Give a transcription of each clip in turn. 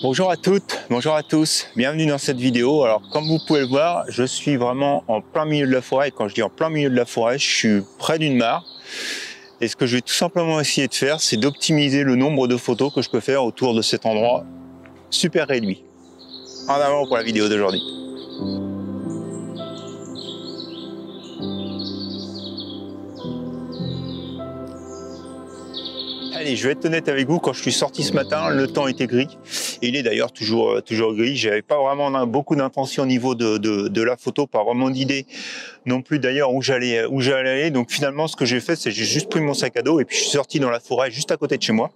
Bonjour à toutes, bonjour à tous, bienvenue dans cette vidéo. Alors comme vous pouvez le voir, je suis vraiment en plein milieu de la forêt. Et quand je dis en plein milieu de la forêt, je suis près d'une mare. Et ce que je vais tout simplement essayer de faire, c'est d'optimiser le nombre de photos que je peux faire autour de cet endroit super réduit. En avant pour la vidéo d'aujourd'hui. Allez, je vais être honnête avec vous, quand je suis sorti ce matin, le temps était gris. Et il est d'ailleurs toujours gris. J'avais pas vraiment beaucoup d'intention au niveau de la photo, pas vraiment d'idée non plus d'ailleurs où j'allais aller. Donc finalement, ce que j'ai fait, c'est que j'ai juste pris mon sac à dos et puis je suis sorti dans la forêt juste à côté de chez moi.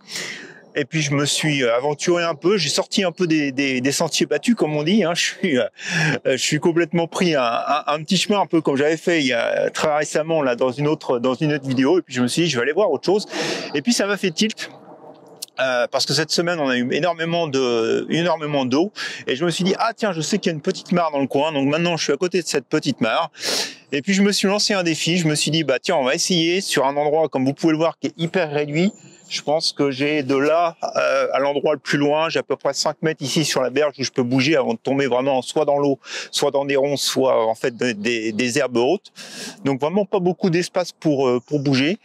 Et puis je me suis aventuré un peu, j'ai sorti un peu des sentiers battus comme on dit. Hein. Je suis complètement pris un petit chemin un peu comme j'avais fait il y a très récemment là dans une autre vidéo. Et puis je me suis dit je vais aller voir autre chose. Et puis ça m'a fait tilt. Parce que cette semaine on a eu énormément d'eau et je me suis dit ah tiens, je sais qu'il y a une petite mare dans le coin, donc maintenant je suis à côté de cette petite mare. Et puis je me suis lancé un défi, je me suis dit bah tiens, on va essayer sur un endroit comme vous pouvez le voir qui est hyper réduit. Je pense que j'ai de là à l'endroit le plus loin, j'ai à peu près 5 mètres ici sur la berge où je peux bouger avant de tomber vraiment soit dans l'eau, soit dans des ronces, soit en fait des herbes hautes. Donc vraiment pas beaucoup d'espace pour bouger.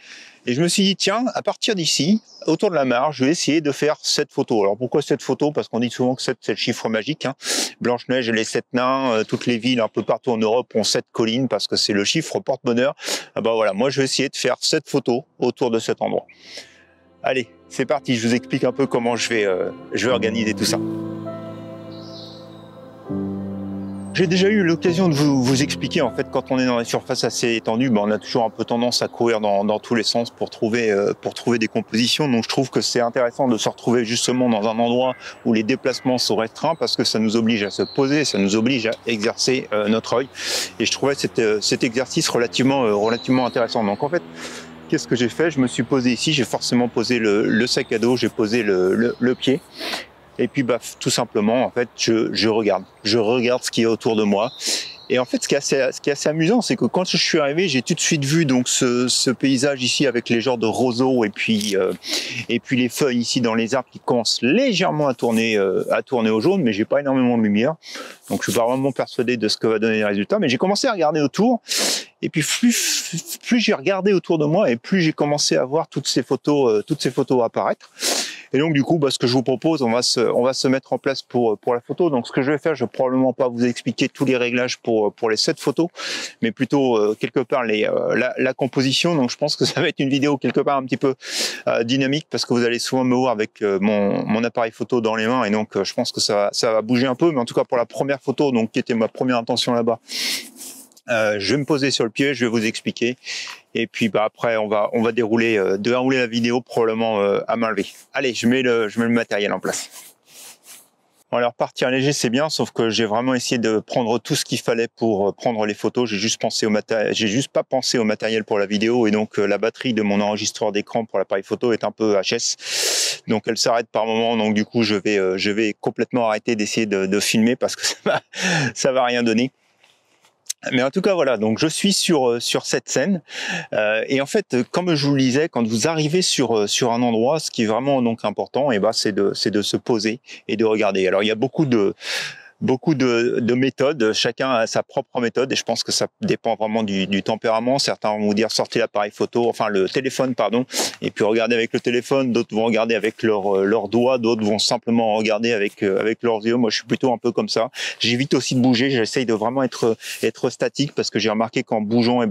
Et je me suis dit, tiens, à partir d'ici, autour de la mare, je vais essayer de faire cette photo. Alors pourquoi cette photo? Parce qu'on dit souvent que 7, c'est le chiffre magique. Hein. Blanche-Neige et les 7 nains, toutes les villes un peu partout en Europe ont 7 collines parce que c'est le chiffre porte-bonheur. Ah bah voilà, moi je vais essayer de faire 7 photos autour de cet endroit. Allez, c'est parti, je vous explique un peu comment je vais organiser tout ça. J'ai déjà eu l'occasion de vous expliquer, en fait, quand on est dans des surfaces assez étendues, on a toujours un peu tendance à courir dans tous les sens pour trouver des compositions. Donc je trouve que c'est intéressant de se retrouver justement dans un endroit où les déplacements sont restreints parce que ça nous oblige à se poser, ça nous oblige à exercer notre œil. Et je trouvais cet exercice relativement intéressant. Donc en fait, qu'est-ce que j'ai fait? Je me suis posé ici, j'ai forcément posé le sac à dos, j'ai posé le pied. Et puis bah, tout simplement, en fait, je regarde ce qui est autour de moi. Et en fait, ce qui est assez amusant, c'est que quand je suis arrivé, j'ai tout de suite vu donc ce paysage ici avec les genres de roseaux et puis les feuilles ici dans les arbres qui commencent légèrement à tourner au jaune, mais j'ai pas énormément de lumière, donc je suis pas vraiment persuadé de ce que va donner les résultats. Mais j'ai commencé à regarder autour. Et puis plus j'ai regardé autour de moi et plus j'ai commencé à voir toutes ces photos apparaître. Et donc du coup, ce que je vous propose, on va se mettre en place pour la photo. Donc ce que je vais faire, je vais probablement pas vous expliquer tous les réglages pour les 7 photos, mais plutôt quelque part la composition. Donc je pense que ça va être une vidéo quelque part un petit peu dynamique parce que vous allez souvent me voir avec mon appareil photo dans les mains et donc je pense que ça va bouger un peu. Mais en tout cas pour la première photo, donc qui était ma première intention là-bas. Je vais me poser sur le pied, je vais vous expliquer. Et puis après, on va dérouler la vidéo probablement à main levée. Allez, je mets le matériel en place. Bon, alors partir léger c'est bien, sauf que j'ai vraiment essayé de prendre tout ce qu'il fallait pour prendre les photos. J'ai juste pas pensé au matériel pour la vidéo et donc la batterie de mon enregistreur d'écran pour l'appareil photo est un peu HS. Donc elle s'arrête par moment. Donc du coup je vais complètement arrêter d'essayer de filmer parce que ça va rien donner. Mais en tout cas voilà, donc je suis sur cette scène et en fait comme je vous le disais, quand vous arrivez sur un endroit, ce qui est vraiment donc important, et c'est de se poser et de regarder. Alors il y a beaucoup de méthodes, chacun a sa propre méthode et je pense que ça dépend vraiment du tempérament. Certains vont vous dire sortez l'appareil photo, enfin le téléphone pardon, et puis regardez avec le téléphone, d'autres vont regarder avec leurs doigts, d'autres vont simplement regarder avec leurs yeux. Moi je suis plutôt un peu comme ça. J'évite aussi de bouger, j'essaye de vraiment être statique parce que j'ai remarqué qu'en bougeant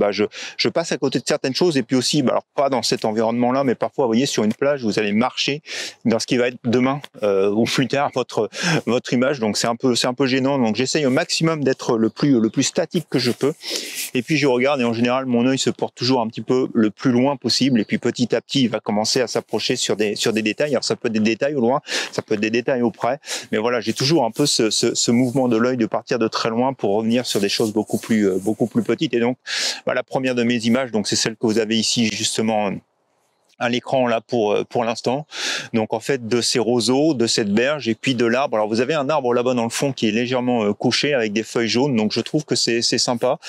je passe à côté de certaines choses et puis aussi alors pas dans cet environnement là mais parfois vous voyez sur une plage vous allez marcher dans ce qui va être demain ou plus tard votre image, donc c'est un peu gênant, donc j'essaye au maximum d'être le plus statique que je peux et puis je regarde et en général mon œil se porte toujours un petit peu le plus loin possible et puis petit à petit il va commencer à s'approcher sur des détails. Alors ça peut être des détails au loin, ça peut être des détails au près, mais voilà, j'ai toujours un peu ce mouvement de l'œil de partir de très loin pour revenir sur des choses beaucoup plus petites. Et donc la première de mes images, donc c'est celle que vous avez ici justement à l'écran là pour l'instant. Donc en fait de ces roseaux, de cette berge et puis de l'arbre. Alors vous avez un arbre là-bas dans le fond qui est légèrement couché avec des feuilles jaunes, donc je trouve que c'est sympa.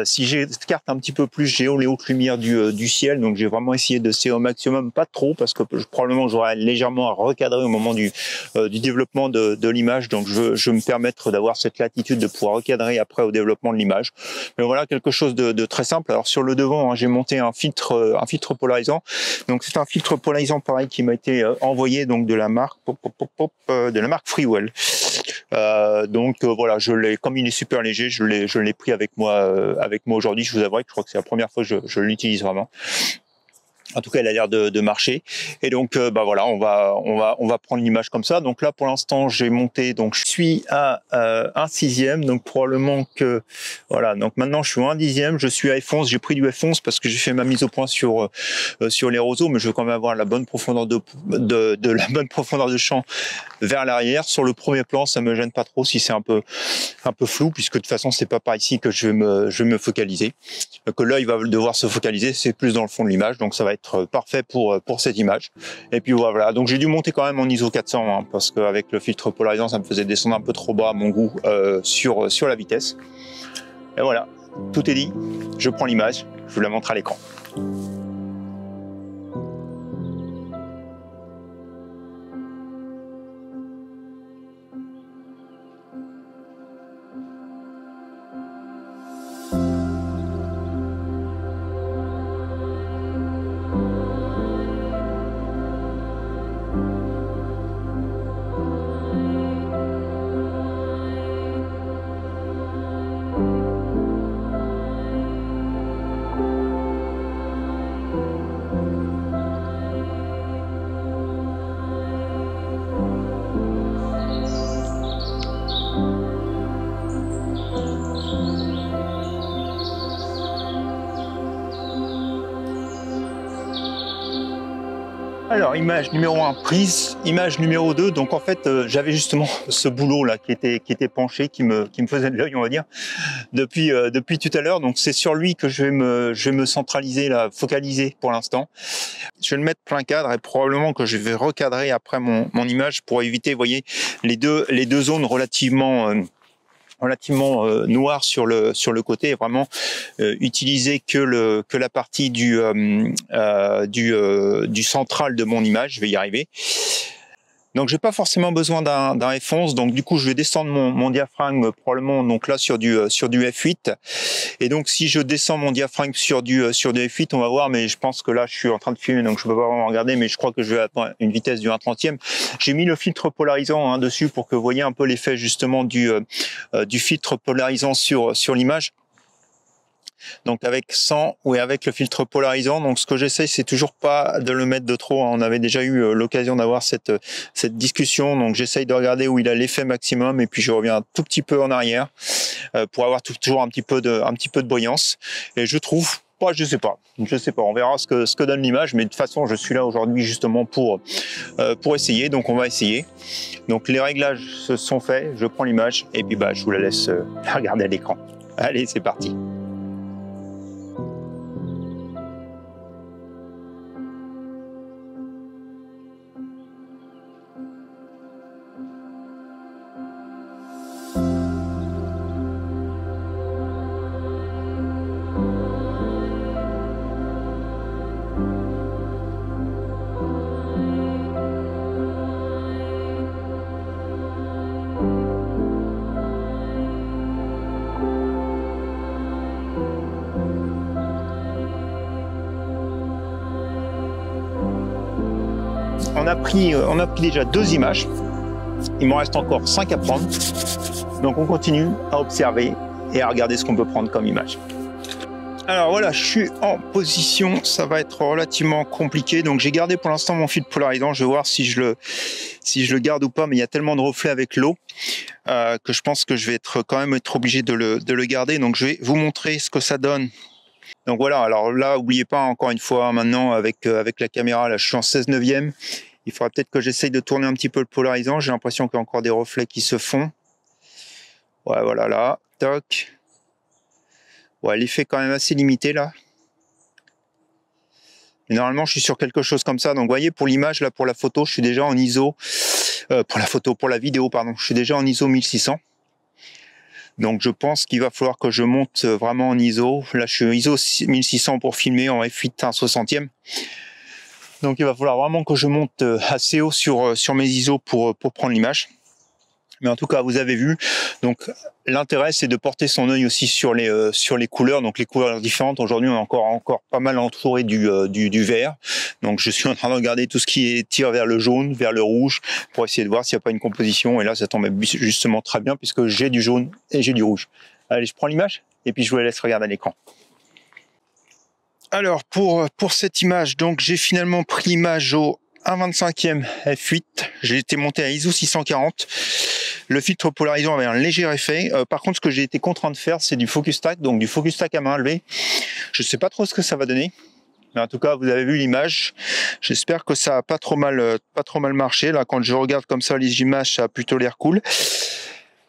Si j'écarte un petit peu plus, j'ai les hautes lumières du ciel, donc j'ai vraiment essayé de serrer au maximum, pas trop parce que probablement j'aurais légèrement à recadrer au moment du développement de l'image, donc je veux me permettre d'avoir cette latitude de pouvoir recadrer après au développement de l'image. Mais voilà quelque chose de très simple. Alors sur le devant, hein, j'ai monté un filtre polarisant. Donc c'est un filtre polarisant pareil qui m'a été envoyé donc de la marque Freewell. Voilà, je l'ai, comme il est super léger, je l'ai pris avec moi aujourd'hui. Je vous avouerai que je crois que c'est la première fois que je l'utilise vraiment. En tout cas, elle a l'air de marcher. Et donc, voilà, on va prendre l'image comme ça. Donc là, pour l'instant, j'ai monté. Donc, je suis à 1/6. Donc, probablement que voilà. Donc maintenant, je suis à 1/10. Je suis à F11. J'ai pris du F11 parce que j'ai fait ma mise au point sur les roseaux, mais je veux quand même avoir la bonne profondeur la bonne profondeur de champ vers l'arrière. Sur le premier plan, ça me gêne pas trop si c'est un peu flou, puisque de toute façon, c'est pas par ici que je vais me focaliser. Que l'œil va devoir se focaliser, c'est plus dans le fond de l'image. Donc, ça va être parfait pour cette image. Et puis voilà, donc j'ai dû monter quand même en ISO 400 hein, parce qu'avec le filtre polarisant ça me faisait descendre un peu trop bas à mon goût sur la vitesse. Et voilà, tout est dit, je prends l'image, je vous la montre à l'écran. Alors, image numéro 1 prise, image numéro 2, donc en fait, j'avais justement ce boulot là qui était penché, qui me faisait de l'œil, on va dire, depuis tout à l'heure. Donc c'est sur lui que je vais me centraliser là, focaliser pour l'instant. Je vais le mettre plein cadre et probablement que je vais recadrer après mon image pour éviter, vous voyez, les deux zones relativement noir sur le côté et vraiment utiliser que la partie du central de mon image. Je vais y arriver. Donc j'ai pas forcément besoin d'un F11, donc du coup je vais descendre mon diaphragme probablement donc là sur du F8. Et donc si je descends mon diaphragme sur du F8, on va voir, mais je pense que là je suis en train de filmer donc je peux pas vraiment regarder, mais je crois que je vais atteindre une vitesse du 1/30e. J'ai mis le filtre polarisant hein, dessus pour que vous voyez un peu l'effet justement du filtre polarisant sur l'image. Donc avec 100 ou avec le filtre polarisant. Donc ce que j'essaye, c'est toujours pas de le mettre de trop. On avait déjà eu l'occasion d'avoir cette discussion. Donc j'essaye de regarder où il a l'effet maximum et puis je reviens un tout petit peu en arrière pour avoir toujours un petit peu de brillance. Et je trouve, je sais pas, on verra ce que donne l'image. Mais de toute façon, je suis là aujourd'hui justement pour essayer. Donc on va essayer. Donc les réglages se sont faits. Je prends l'image et puis je vous la laisse regarder à l'écran. Allez, c'est parti. On a pris déjà 2 images. Il m'en reste encore 5 à prendre. Donc on continue à observer et à regarder ce qu'on peut prendre comme image. Alors voilà, je suis en position, ça va être relativement compliqué. Donc j'ai gardé pour l'instant mon filtre polarisant. Je vais voir si je le garde ou pas, mais il y a tellement de reflets avec l'eau que je pense que je vais quand même être obligé de le garder. Donc je vais vous montrer ce que ça donne. Donc voilà, alors là, n'oubliez pas encore une fois, maintenant avec la caméra, là je suis en 16/9. Il faudra peut-être que j'essaye de tourner un petit peu le polarisant. J'ai l'impression qu'il y a encore des reflets qui se font. Ouais, voilà, là, toc. Ouais, l'effet quand même assez limité là. Et normalement, je suis sur quelque chose comme ça. Donc, vous voyez, pour l'image, là, pour la photo, je suis déjà en ISO, pour la vidéo, pardon, je suis déjà en ISO 1600. Donc, je pense qu'il va falloir que je monte vraiment en ISO. Là, je suis ISO 1600 pour filmer en f8 1/60e. Donc, il va falloir vraiment que je monte assez haut sur mes ISO pour prendre l'image. Mais en tout cas, vous avez vu. Donc, l'intérêt, c'est de porter son œil aussi sur les couleurs. Donc, les couleurs différentes. Aujourd'hui, on est encore pas mal entouré du vert. Donc, je suis en train de regarder tout ce qui tire vers le jaune, vers le rouge, pour essayer de voir s'il n'y a pas une composition. Et là, ça tombe justement très bien puisque j'ai du jaune et j'ai du rouge. Allez, je prends l'image et puis je vous laisse regarder à l'écran. Alors, pour cette image, donc j'ai finalement pris l'image au 1/25e f8. J'ai été monté à ISO 640. Le filtre polarisant avait un léger effet. Par contre, ce que j'ai été contraint de faire, c'est du focus stack, donc du focus stack à main levée. Je ne sais pas trop ce que ça va donner, mais en tout cas, vous avez vu l'image. J'espère que ça n'a pas trop mal marché. Là, quand je regarde comme ça les images, ça a plutôt l'air cool.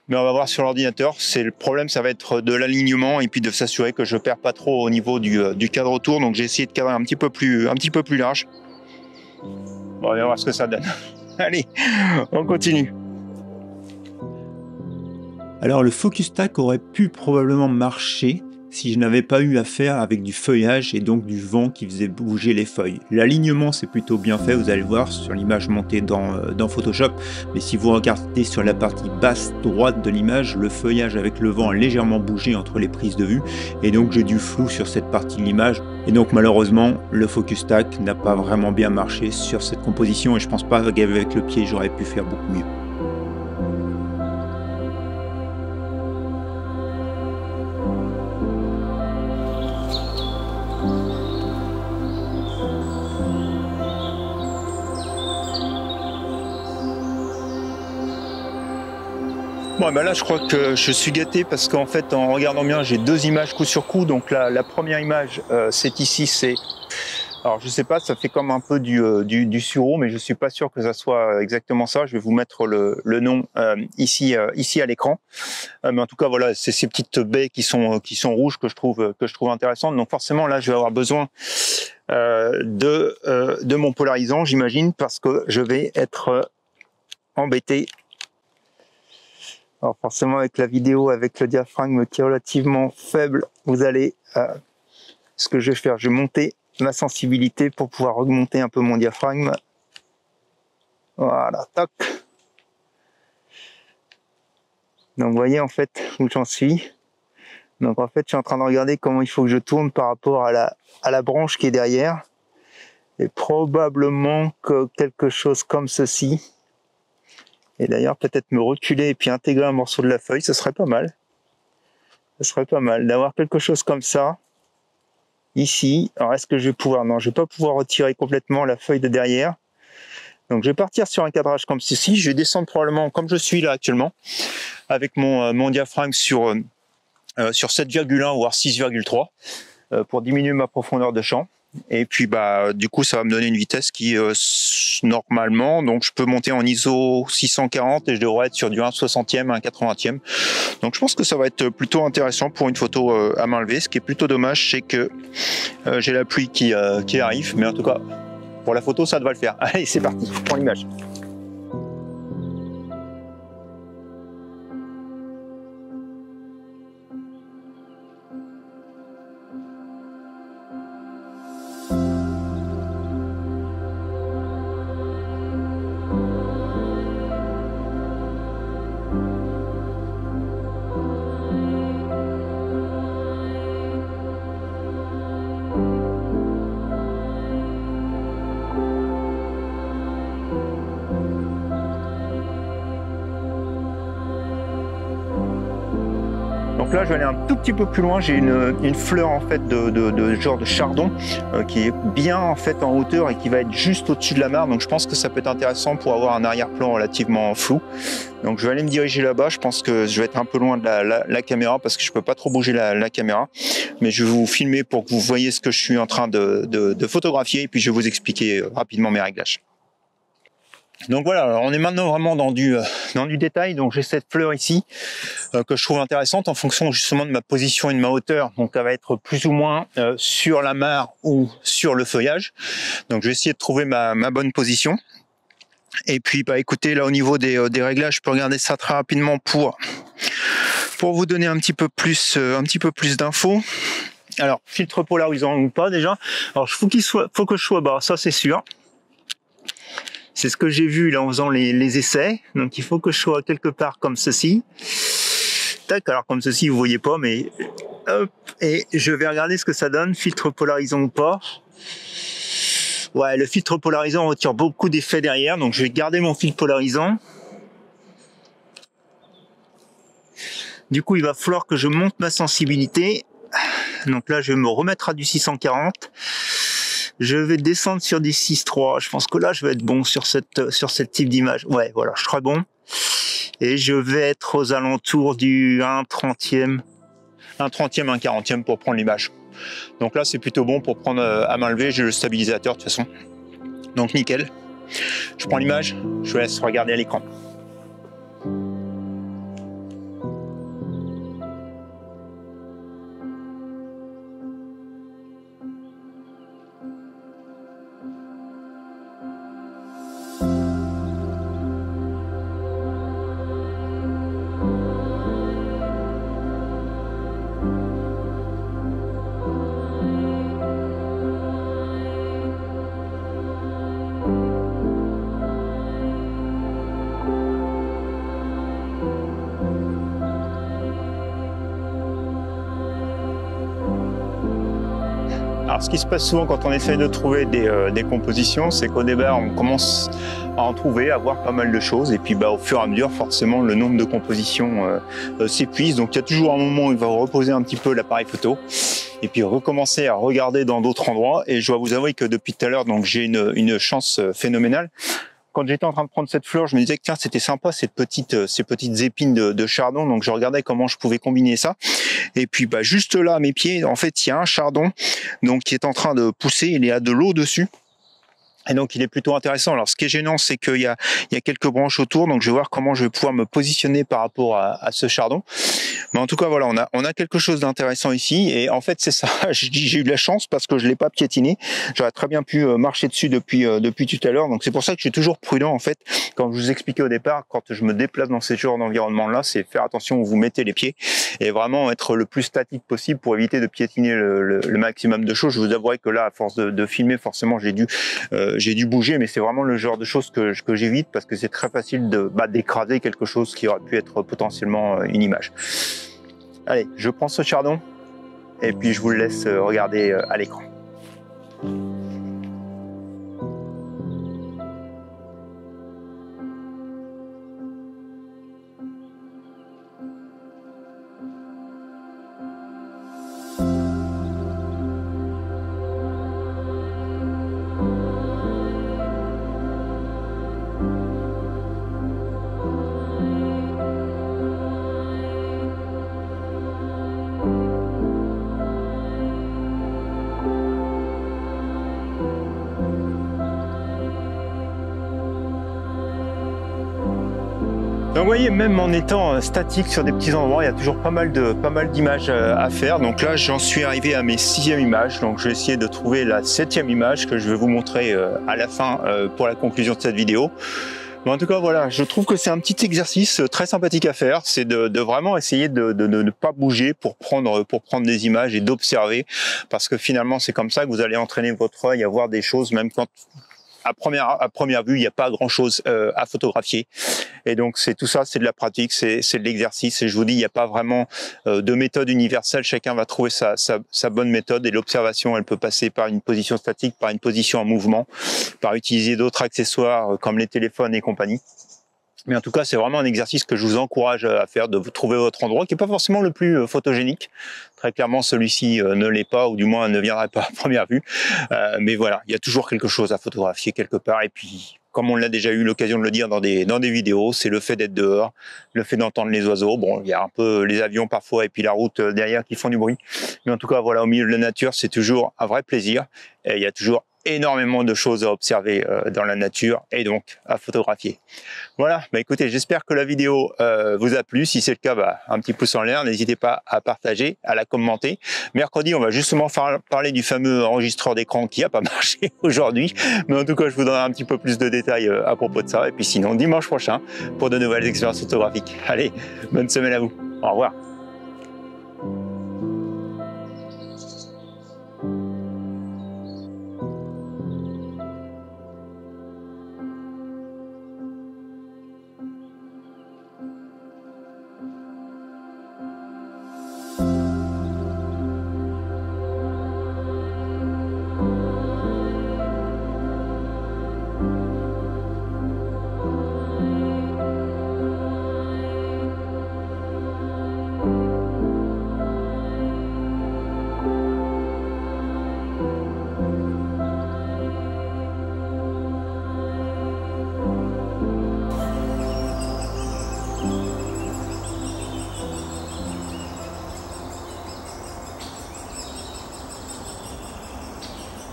Mais on va voir sur l'ordinateur. Le problème, ça va être de l'alignement et puis de s'assurer que je ne perds pas trop au niveau du cadre autour. Donc, j'ai essayé de cadrer un petit peu plus large. Bon, on va voir ce que ça donne. Allez, on continue. Alors le focus stack aurait pu probablement marcher si je n'avais pas eu affaire avec du feuillage et donc du vent qui faisait bouger les feuilles. L'alignement c'est plutôt bien fait, vous allez voir sur l'image montée dans Photoshop, mais si vous regardez sur la partie basse droite de l'image, le feuillage avec le vent a légèrement bougé entre les prises de vue et donc j'ai du flou sur cette partie de l'image et donc malheureusement le focus stack n'a pas vraiment bien marché sur cette composition et je pense pas qu'avec le pied j'aurais pu faire beaucoup mieux. Bon, ben là, je crois que je suis gâté parce qu'en fait, en regardant bien, j'ai deux images coup sur coup. Donc la première image, c'est ici, alors je sais pas, ça fait comme un peu du sureau, mais je suis pas sûr que ça soit exactement ça. Je vais vous mettre le nom ici à l'écran. Mais en tout cas, voilà, c'est ces petites baies qui sont rouges que je trouve intéressantes. Donc forcément, là, je vais avoir besoin de mon polarisant, j'imagine, parce que je vais être embêté. Alors forcément avec la vidéo, avec le diaphragme qui est relativement faible, vous allez, ce que je vais faire, je vais monter ma sensibilité pour pouvoir augmenter un peu mon diaphragme. Voilà, toc. Donc vous voyez en fait où j'en suis. Donc en fait je suis en train de regarder comment il faut que je tourne par rapport à la branche qui est derrière. Et probablement que quelque chose comme ceci. Et d'ailleurs, peut-être me reculer et puis intégrer un morceau de la feuille, ce serait pas mal. Ce serait pas mal d'avoir quelque chose comme ça, ici. Alors, est-ce que je vais pouvoir? Non, je vais pas pouvoir retirer complètement la feuille de derrière. Donc, je vais partir sur un cadrage comme ceci. Je vais descendre probablement comme je suis là actuellement, avec mon diaphragme sur 7,1 voire 6,3 pour diminuer ma profondeur de champ. Et puis du coup ça va me donner une vitesse qui normalement, donc je peux monter en ISO 640 et je devrais être sur du 1/60e, 1/80e. Donc je pense que ça va être plutôt intéressant pour une photo à main levée. Ce qui est plutôt dommage, c'est que j'ai la pluie qui arrive, mais en tout cas pour la photo ça devrait le faire. Allez, c'est parti, je prends l'image. Donc là, je vais aller un tout petit peu plus loin. J'ai une fleur en fait de genre de chardon qui est bien en fait en hauteur et qui va être juste au-dessus de la mare. Donc je pense que ça peut être intéressant pour avoir un arrière-plan relativement flou. Donc je vais aller me diriger là-bas. Je pense que je vais être un peu loin de la caméra parce que je peux pas trop bouger la caméra. Mais je vais vous filmer pour que vous voyez ce que je suis en train de photographier et puis je vais vous expliquer rapidement mes réglages. Donc voilà, alors on est maintenant vraiment dans du détail. Donc j'ai cette fleur ici que je trouve intéressante en fonction justement de ma position et de ma hauteur. Donc elle va être plus ou moins sur la mare ou sur le feuillage. Donc je vais essayer de trouver ma bonne position. Et puis bah écoutez, là au niveau des réglages, je peux regarder ça très rapidement pour vous donner un petit peu plus d'infos. Alors filtre polarisant ou pas déjà. Alors faut que je sois bas, ça c'est sûr. C'est ce que j'ai vu là en faisant les essais. Donc il faut que je sois quelque part comme ceci. Tac, alors comme ceci vous voyez pas, mais hop, et je vais regarder ce que ça donne, filtre polarisant ou pas. Ouais, le filtre polarisant retire beaucoup d'effets derrière, donc je vais garder mon filtre polarisant. Du coup il va falloir que je monte ma sensibilité. Donc là je vais me remettre à du 640. Je vais descendre sur des 6.3. Je pense que là, je vais être bon sur cette type d'image. Ouais, voilà, je serai bon. Et je vais être aux alentours du 1/30e, 1/40e pour prendre l'image. Donc là, c'est plutôt bon pour prendre à main levée. J'ai le stabilisateur de toute façon. Donc nickel. Je prends l'image. Je vous laisse regarder à l'écran. Alors, ce qui se passe souvent quand on essaye de trouver des compositions, c'est qu'au départ, on commence à en trouver, à voir pas mal de choses, et puis bah, au fur et à mesure, forcément, le nombre de compositions s'épuise. Donc, il y a toujours un moment où il va reposer un petit peu l'appareil photo, et puis recommencer à regarder dans d'autres endroits. Et je dois vous avouer que depuis tout à l'heure, donc j'ai une chance phénoménale. Quand j'étais en train de prendre cette fleur, je me disais que tiens, c'était sympa ces petites épines de chardon. Donc je regardais comment je pouvais combiner ça. Et puis bah juste là à mes pieds, en fait, il y a un chardon donc qui est en train de pousser. Il y a de l'eau dessus. Et donc il est plutôt intéressant. Alors ce qui est gênant, c'est qu'il y a quelques branches autour, donc je vais voir comment je vais pouvoir me positionner par rapport à ce chardon. Mais en tout cas voilà, on a quelque chose d'intéressant ici, et en fait c'est ça, j'ai eu de la chance parce que je l'ai pas piétiné. J'aurais très bien pu marcher dessus depuis tout à l'heure, donc c'est pour ça que je suis toujours prudent en fait. Comme je vous expliquais au départ, quand je me déplace dans ces genres d'environnement là, c'est faire attention où vous mettez les pieds et vraiment être le plus statique possible pour éviter de piétiner le maximum de choses. Je vous avouerai que là, à force de filmer, forcément j'ai dû bouger, mais c'est vraiment le genre de choses que j'évite parce que c'est très facile d'écraser quelque chose qui aurait pu être potentiellement une image. Allez, je prends ce chardon et puis je vous le laisse regarder à l'écran. Donc vous voyez, même en étant statique sur des petits endroits, il y a toujours pas mal d'images à faire. Donc là, j'en suis arrivé à mes 6e images. Donc je vais essayer de trouver la 7e image que je vais vous montrer à la fin pour la conclusion de cette vidéo. Mais en tout cas, voilà, je trouve que c'est un petit exercice très sympathique à faire. C'est de vraiment essayer de ne pas bouger pour prendre des images et d'observer. Parce que finalement, c'est comme ça que vous allez entraîner votre œil à voir des choses, même quand à première vue, il n'y a pas grand-chose à photographier. Et donc, c'est tout ça, c'est de la pratique, c'est de l'exercice. Et je vous dis, il n'y a pas vraiment de méthode universelle. Chacun va trouver sa bonne méthode. Et l'observation, elle peut passer par une position statique, par une position en mouvement, par utiliser d'autres accessoires comme les téléphones et compagnie. Mais en tout cas, c'est vraiment un exercice que je vous encourage à faire, de vous trouver votre endroit, qui n'est pas forcément le plus photogénique. Très clairement, celui-ci ne l'est pas, ou du moins ne viendrait pas à première vue. Mais voilà, il y a toujours quelque chose à photographier quelque part. Et puis, comme on l'a déjà eu l'occasion de le dire dans des vidéos, c'est le fait d'être dehors, le fait d'entendre les oiseaux. Bon, il y a un peu les avions parfois, et puis la route derrière qui font du bruit. Mais en tout cas, voilà, au milieu de la nature, c'est toujours un vrai plaisir. Et il y a toujours énormément de choses à observer dans la nature et donc à photographier. Voilà, bah écoutez, j'espère que la vidéo vous a plu. Si c'est le cas, bah, un petit pouce en l'air, n'hésitez pas à partager, à la commenter. Mercredi, on va justement parler du fameux enregistreur d'écran qui n'a pas marché aujourd'hui, mais en tout cas, je vous donnerai un petit peu plus de détails à propos de ça. Et puis sinon, dimanche prochain, pour de nouvelles expériences photographiques. Allez, bonne semaine à vous. Au revoir.